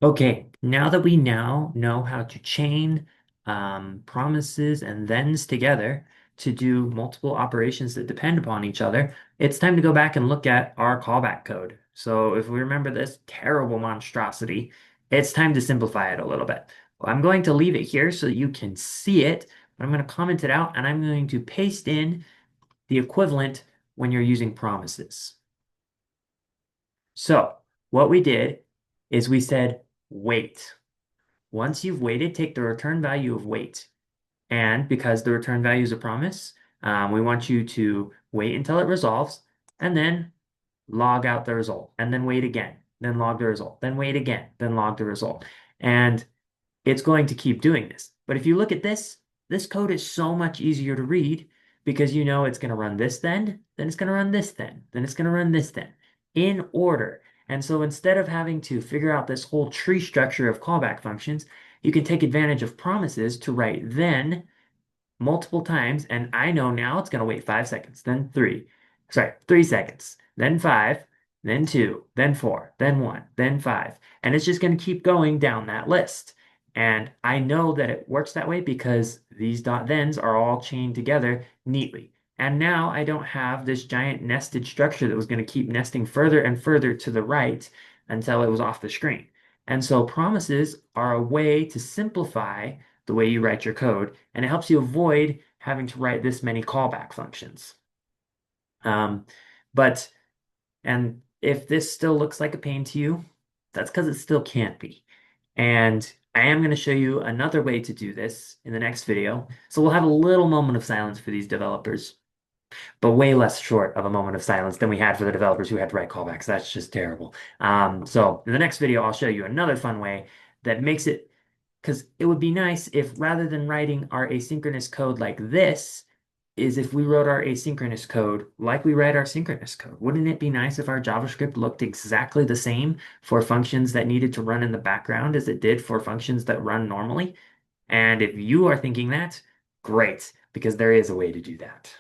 Okay, now that we now know how to chain promises and thens together to do multiple operations that depend upon each other, it's time to go back and look at our callback code. So if we remember this terrible monstrosity, it's time to simplify it a little bit. Well, I'm going to leave it here so that you can see it, but I'm going to comment it out and I'm going to paste in the equivalent when you're using promises. So what we did is we said wait. Once you've waited, take the return value of wait. And because the return value is a promise, we want you to wait until it resolves and then log out the result and then wait again, then log the result, then wait again, then log the result. And it's going to keep doing this. But if you look at this, this code is so much easier to read because you know it's going to run this then it's going to run this then it's going to run this then in order. And so instead of having to figure out this whole tree structure of callback functions, you can take advantage of promises to write then multiple times, and I know now it's going to wait 5 seconds, then three, sorry, 3 seconds, then five, then two, then four, then one, then five. And it's just going to keep going down that list. And I know that it works that way because these dot thens are all chained together neatly. And now I don't have this giant nested structure that was going to keep nesting further and further to the right until it was off the screen. And so promises are a way to simplify the way you write your code, and it helps you avoid having to write this many callback functions. Um, but, and if this still looks like a pain to you, that's because it still can't be. And I am going to show you another way to do this in the next video. So we'll have a little moment of silence for these developers, but way less short of a moment of silence than we had for the developers who had to write callbacks. That's just terrible. So in the next video, I'll show you another fun way that makes it because it would be nice if rather than writing our asynchronous code like this, is if we wrote our asynchronous code like we write our synchronous code. Wouldn't it be nice if our JavaScript looked exactly the same for functions that needed to run in the background as it did for functions that run normally? And if you are thinking that, great, because there is a way to do that.